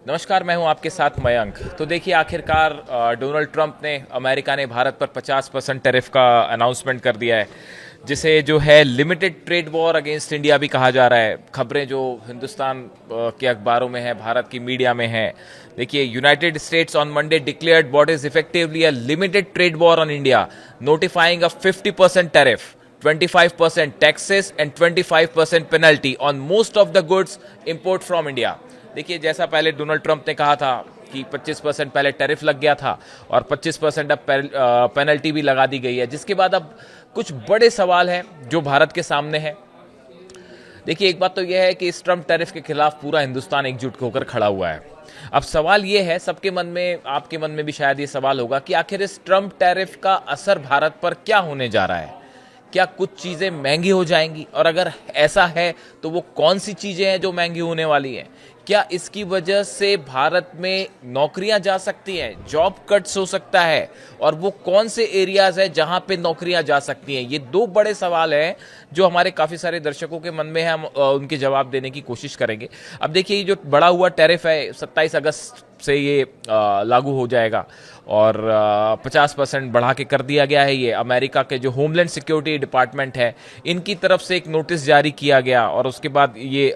नमस्कार, मैं हूं आपके साथ मयंक। तो देखिए, आखिरकार डोनाल्ड ट्रंप ने, अमेरिका ने भारत पर 50% टैरिफ का अनाउंसमेंट कर दिया है, जिसे जो है limited trade war against India भी कहा जा रहा है। खबरें जो हिंदुस्तान के अखबारों में है, भारत की मीडिया में है। देखिए, United states on Monday declared what is effectively a limited trade war on India, notifying a 50% tariff, 25% taxes and 25% penalty on most of the goods import from India। देखिए, जैसा पहले डोनाल्ड ट्रंप ने कहा था कि 25% पहले टैरिफ लग गया था और 25% अब पेनल्टी भी लगा दी गई है, जिसके बाद अब कुछ बड़े सवाल हैं जो भारत के सामने हैं। देखिए, एक बात तो यह है कि इस ट्रंप टैरिफ के खिलाफ पूरा हिंदुस्तान एकजुट होकर खड़ा हुआ है। अब सवाल यह है, सबके मन में, आपके मन में भी शायद ये सवाल होगा कि आखिर इस ट्रंप टैरिफ का असर भारत पर क्या होने जा रहा है। क्या कुछ चीज़ें महंगी हो जाएंगी, और अगर ऐसा है तो वो कौन सी चीज़ें हैं जो महंगी होने वाली हैं। क्या इसकी वजह से भारत में नौकरियां जा सकती हैं, जॉब कट्स हो सकता है, और वो कौन से एरियाज हैं जहां पे नौकरियां जा सकती हैं। ये दो बड़े सवाल हैं जो हमारे काफ़ी सारे दर्शकों के मन में है। हम उनके जवाब देने की कोशिश करेंगे। अब देखिए, ये जो बढ़ा हुआ टैरिफ है 27 अगस्त से ये लागू हो जाएगा, और 50% बढ़ा के कर दिया गया है। ये अमेरिका के जो होमलैंड सिक्योरिटी डिपार्टमेंट है, इनकी तरफ से एक नोटिस जारी किया गया, और उसके बाद ये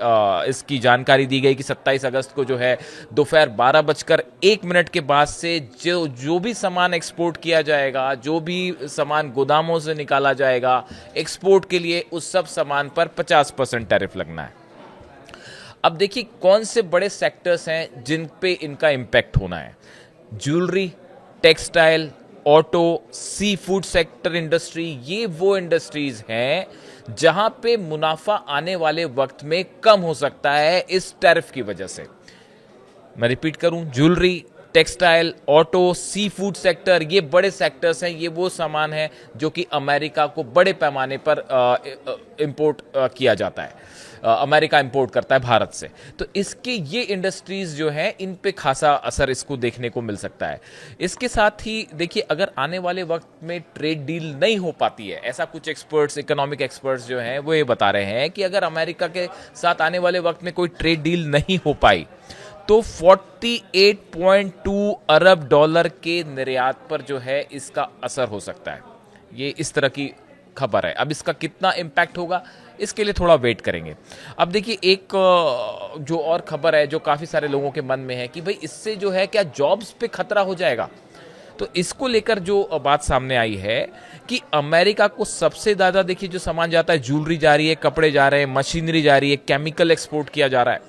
इसकी जानकारी दी गई कि 27 अगस्त को जो है दोपहर 12:01 के बाद से जो भी सामान एक्सपोर्ट किया जाएगा, जो भी सामान गोदामों से निकाला जाएगा एक्सपोर्ट के लिए, उस सब सामान पर 50% टैरिफ लगना है। अब देखिए, कौन से बड़े सेक्टर्स हैं जिन पे इनका इम्पैक्ट होना है। Jewellery, textile, auto, sea food sector industry, ये वो इंडस्ट्रीज हैं जहां पे मुनाफा आने वाले वक्त में कम हो सकता है इस टैरिफ की वजह से। मैं रिपीट करूं, jewellery, textile, auto, sea food sector, ये बड़े सेक्टर्स हैं। ये वो सामान है जो कि अमेरिका को बड़े पैमाने पर इंपोर्ट किया जाता है, अमेरिका इंपोर्ट करता है भारत से। तो इसके ये इंडस्ट्रीज जो हैं, इन पे खासा असर इसको देखने को मिल सकता है। इसके साथ ही देखिए, अगर आने वाले वक्त में ट्रेड डील नहीं हो पाती है, ऐसा कुछ एक्सपर्ट्स, इकोनॉमिक एक्सपर्ट्स जो हैं वो ये बता रहे हैं कि अगर अमेरिका के साथ आने वाले वक्त में कोई ट्रेड डील नहीं हो पाई तो 48.2 अरब डॉलर के निर्यात पर जो है इसका असर हो सकता है। ये इस तरह की खबर है। अब इसका कितना इम्पैक्ट होगा, इसके लिए थोड़ा वेट करेंगे। अब देखिए, एक जो और खबर है जो काफ़ी सारे लोगों के मन में है कि भाई इससे जो है क्या जॉब्स पे खतरा हो जाएगा। तो इसको लेकर जो बात सामने आई है कि अमेरिका को सबसे ज़्यादा, देखिए, जो सामान जाता है, ज्वेलरी जा रही है, कपड़े जा रहे हैं, मशीनरी जा रही है, केमिकल एक्सपोर्ट किया जा रहा है।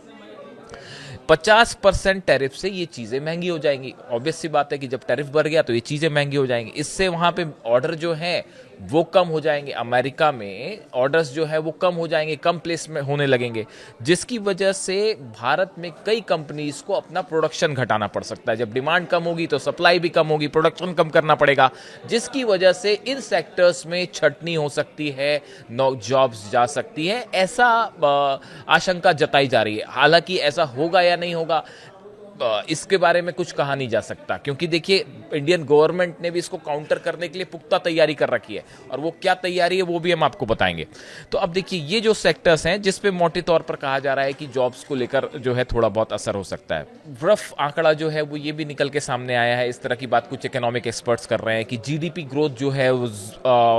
50% टैरिफ से ये चीज़ें महंगी हो जाएंगी। ऑब्वियस सी बात है कि जब टैरिफ बढ़ गया तो ये चीज़ें महंगी हो जाएंगी। इससे वहाँ पे ऑर्डर जो है वो कम हो जाएंगे। अमेरिका में ऑर्डर्स जो है वो कम हो जाएंगे, कम प्लेस में होने लगेंगे, जिसकी वजह से भारत में कई कंपनीज को अपना प्रोडक्शन घटाना पड़ सकता है। जब डिमांड कम होगी तो सप्लाई भी कम होगी, प्रोडक्शन कम करना पड़ेगा, जिसकी वजह से इन सेक्टर्स में छटनी हो सकती है, नो जॉब्स जा सकती है, ऐसा आशंका जताई जा रही है। हालांकि ऐसा होगा या नहीं होगा, इसके बारे में कुछ कहा नहीं जा सकता, क्योंकि देखिए, इंडियन गवर्नमेंट ने भी इसको काउंटर करने के लिए पुख्ता तैयारी कर रखी है, और वो क्या तैयारी है वो भी हम आपको बताएंगे। तो अब देखिए, ये जो सेक्टर्स हैं जिस पे मोटे तौर पर कहा जा रहा है कि जॉब्स को लेकर जो है थोड़ा बहुत असर हो सकता है। रफ आंकड़ा जो है वो ये भी निकल के सामने आया है, इस तरह की बात कुछ इकोनॉमिक एक्सपर्ट्स कर रहे हैं कि जीडीपी ग्रोथ जो है वो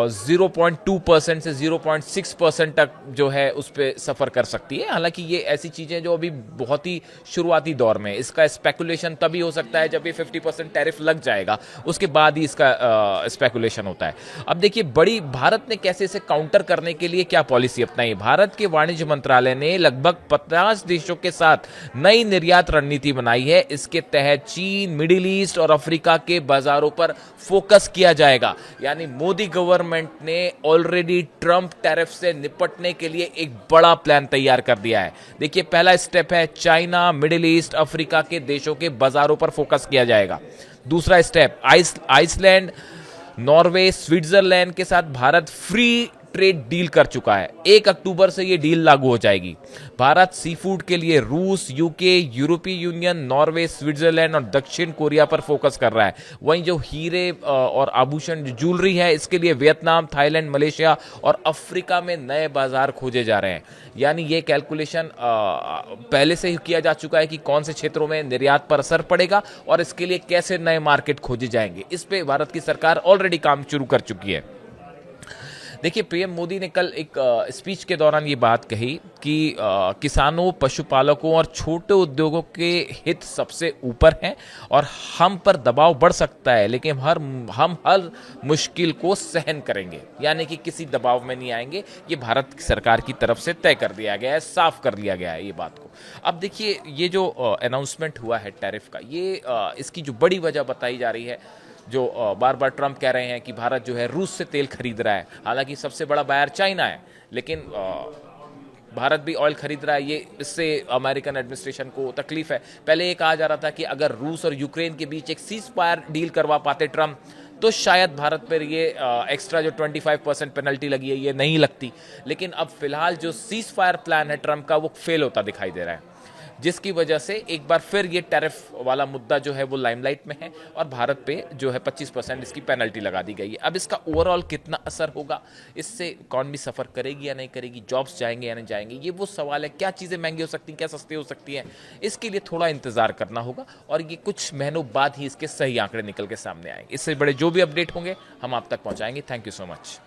0.2% से 0.6% तक जो है उस पर सफर कर सकती है। हालांकि ये ऐसी चीजें जो अभी बहुत ही शुरुआती दौर में, इसका स्पेकुलेशन तभी हो सकता है जब ये 50% टैरिफ लग जाएगा, उसके बाद ही इसका स्पेकुलेशन होता है। अब देखिए, बड़ी भारत ने कैसे इसे काउंटर करने के लिए क्या पॉलिसी अपनाई। भारत के वाणिज्य मंत्रालय ने लगभग 50 देशों के साथ नई निर्यात रणनीति बनाई है। इसके तहत चीन, मिडिल ईस्ट और अफ्रीका के बाजारों पर फोकस किया जाएगा। यानी मोदी गवर्नमेंट ने ऑलरेडी ट्रंप टैरिफ से निपटने के लिए एक बड़ा प्लान तैयार कर दिया है। देखिए, पहला स्टेप है चाइना, मिडिल ईस्ट, अफ्रीका के देशों के बाजारों पर फोकस किया जाएगा। दूसरा स्टेप, आइसलैंड, नॉर्वे, स्विट्जरलैंड के साथ भारत फ्री ट्रेड डील कर चुका है। 1 अक्टूबर से ये डील लागू हो जाएगी। भारत सी फूड के लिए रूस, यूके, यूरोपीय यूनियन, नॉर्वे, स्विट्जरलैंड और दक्षिण कोरिया पर फोकस कर रहा है। वहीं जो हीरे और आभूषण, जो ज्वेलरी है, इसके लिए वियतनाम, थाईलैंड, मलेशिया और अफ्रीका में नए बाजार खोजे जा रहे हैं। यानी ये कैलकुलेशन पहले से ही किया जा चुका है कि कौन से क्षेत्रों में निर्यात पर असर पड़ेगा और इसके लिए कैसे नए मार्केट खोजे जाएंगे। इस पे भारत की सरकार ऑलरेडी काम शुरू कर चुकी है। देखिए, पीएम मोदी ने कल एक स्पीच के दौरान ये बात कही कि किसानों, पशुपालकों और छोटे उद्योगों के हित सबसे ऊपर हैं और हम पर दबाव बढ़ सकता है, लेकिन हम हर मुश्किल को सहन करेंगे। यानी कि किसी दबाव में नहीं आएंगे। ये भारत सरकार की तरफ से तय कर दिया गया है, साफ कर दिया गया है ये बात को। अब देखिए, ये जो अनाउंसमेंट हुआ है टैरिफ का, ये इसकी जो बड़ी वजह बताई जा रही है, जो बार बार ट्रंप कह रहे हैं कि भारत जो है रूस से तेल खरीद रहा है। हालांकि सबसे बड़ा बायर चाइना है, लेकिन भारत भी ऑयल खरीद रहा है। ये इससे अमेरिकन एडमिनिस्ट्रेशन को तकलीफ है। पहले ये कहा जा रहा था कि अगर रूस और यूक्रेन के बीच एक सीज फायर डील करवा पाते ट्रंप, तो शायद भारत पर ये एक्स्ट्रा जो 25% पेनल्टी लगी है ये नहीं लगती। लेकिन अब फिलहाल जो सीज फायर प्लान है ट्रंप का, वो फेल होता दिखाई दे रहा है, जिसकी वजह से एक बार फिर ये टैरिफ वाला मुद्दा जो है वो लाइमलाइट में है और भारत पे जो है 25% इसकी पेनल्टी लगा दी गई है। अब इसका ओवरऑल कितना असर होगा, इससे इकॉनमी सफ़र करेगी या नहीं करेगी, जॉब्स जाएंगे या नहीं जाएंगे, ये वो सवाल है। क्या चीज़ें महंगी हो सकती हैं, क्या सस्ती हो सकती हैं, इसके लिए थोड़ा इंतजार करना होगा और ये कुछ महीनों बाद ही इसके सही आंकड़े निकल के सामने आएंगे। इससे बड़े जो भी अपडेट होंगे हम आप तक पहुँचाएंगे। Thank you so much.